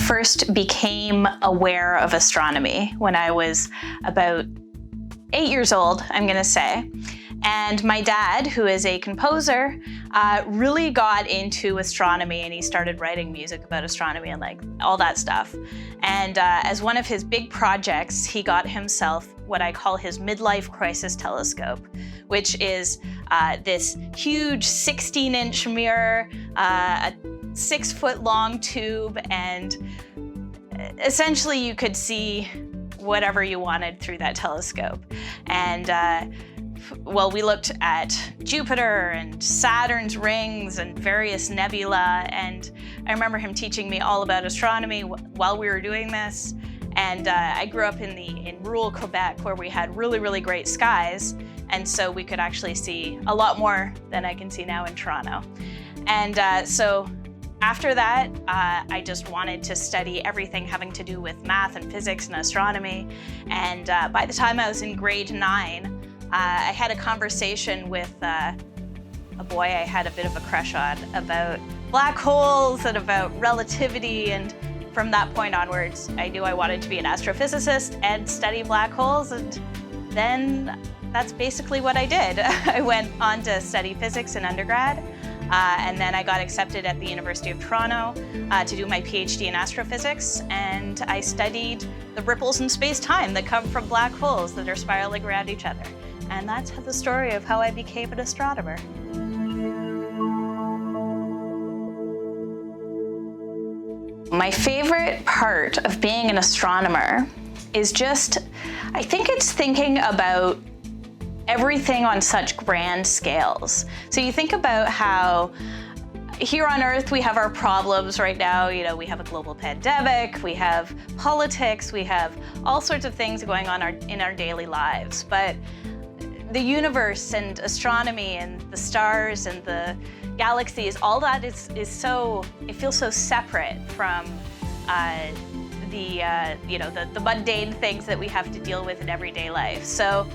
first became aware of astronomy when I was about 8 years old, I'm gonna say. And my dad, who is a composer, really got into astronomy, and he started writing music about astronomy and like all that stuff. And as one of his big projects, he got himself what I call his midlife crisis telescope, which is this huge 16-inch mirror, a 6-foot long tube, and essentially you could see whatever you wanted through that telescope. And well, we looked at Jupiter and Saturn's rings and various nebula, and I remember him teaching me all about astronomy while we were doing this. And I grew up in rural Quebec, where we had really, really great skies, and so we could actually see a lot more than I can see now in Toronto. And so after that, I just wanted to study everything having to do with math and physics and astronomy. And by the time I was in grade 9, I had a conversation with a boy I had a bit of a crush on about black holes and about relativity, and from that point onwards, I knew I wanted to be an astrophysicist and study black holes, and then that's basically what I did. I went on to study physics in undergrad, and then I got accepted at the University of Toronto to do my PhD in astrophysics, and I studied the ripples in space-time that come from black holes that are spiraling around each other. And that's the story of how I became an astronomer. My favorite part of being an astronomer is just, I think it's thinking about everything on such grand scales. So you think about how here on Earth we have our problems right now. You know, we have a global pandemic, we have politics, we have all sorts of things going on in our daily lives. But the universe and astronomy and the stars and the galaxies, all that is so, it feels so separate from the mundane things that we have to deal with in everyday life. So,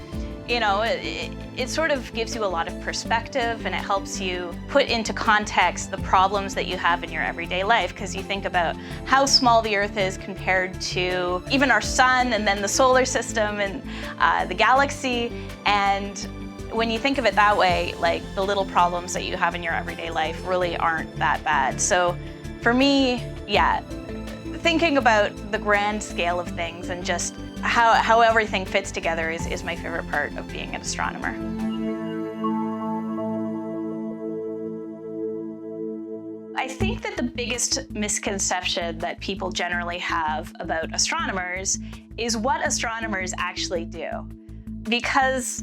you know, it sort of gives you a lot of perspective, and it helps you put into context the problems that you have in your everyday life, because you think about how small the Earth is compared to even our sun, and then the solar system and the galaxy. And when you think of it that way, like, the little problems that you have in your everyday life really aren't that bad. So for me, yeah, thinking about the grand scale of things and just how everything fits together is my favorite part of being an astronomer. I think that the biggest misconception that people generally have about astronomers is what astronomers actually do. Because,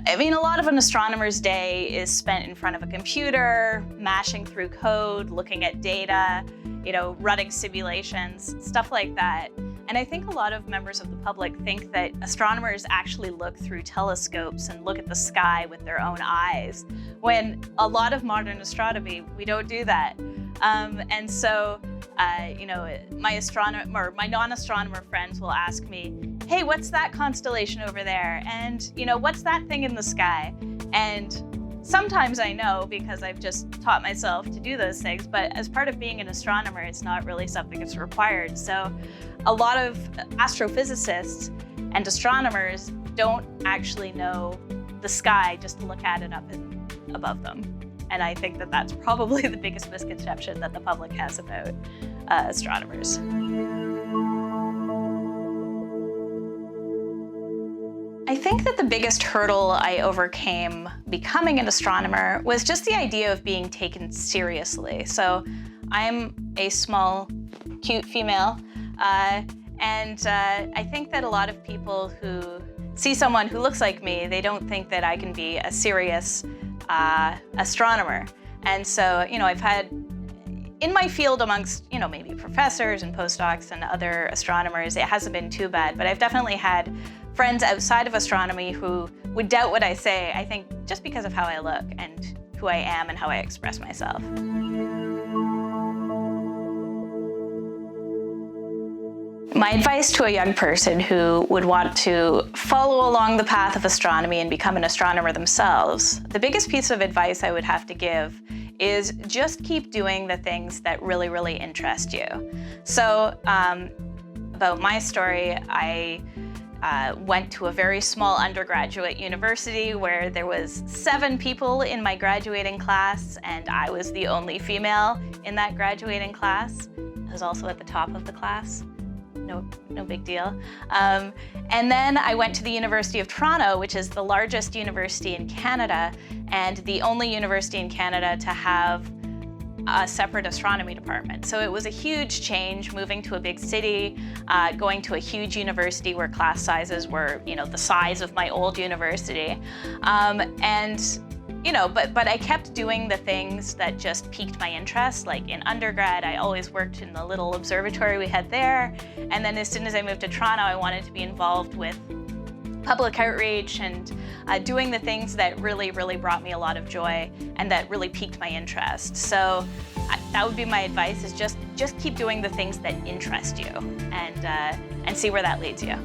I mean, a lot of an astronomer's day is spent in front of a computer, mashing through code, looking at data, you know, running simulations, stuff like that. And I think a lot of members of the public think that astronomers actually look through telescopes and look at the sky with their own eyes, when a lot of modern astronomy, we don't do that. And so, you know, my non-astronomer friends will ask me, hey, what's that constellation over there? And, you know, what's that thing in the sky? And sometimes I know because I've just taught myself to do those things, but as part of being an astronomer, it's not really something that's required. So a lot of astrophysicists and astronomers don't actually know the sky just to look at it up and above them. And I think that that's probably the biggest misconception that the public has about astronomers. I think that the biggest hurdle I overcame becoming an astronomer was just the idea of being taken seriously. So I'm a small, cute female, and I think that a lot of people who see someone who looks like me, they don't think that I can be a serious astronomer. And so, you know, I've had, in my field amongst, you know, maybe professors and postdocs and other astronomers, it hasn't been too bad, but I've definitely had friends outside of astronomy who would doubt what I say, I think just because of how I look and who I am and how I express myself. My advice to a young person who would want to follow along the path of astronomy and become an astronomer themselves, the biggest piece of advice I would have to give is just keep doing the things that really, really interest you. So about my story, I went to a very small undergraduate university where there was 7 people in my graduating class, and I was the only female in that graduating class. I was also at the top of the class. No big deal. And then I went to the University of Toronto, which is the largest university in Canada and the only university in Canada to have a separate astronomy department. So it was a huge change moving to a big city, going to a huge university where class sizes were, the size of my old university. But I kept doing the things that just piqued my interest. Like in undergrad, I always worked in the little observatory we had there. And then as soon as I moved to Toronto, I wanted to be involved with public outreach and doing the things that really, really brought me a lot of joy and that really piqued my interest. So that would be my advice, is just keep doing the things that interest you and see where that leads you.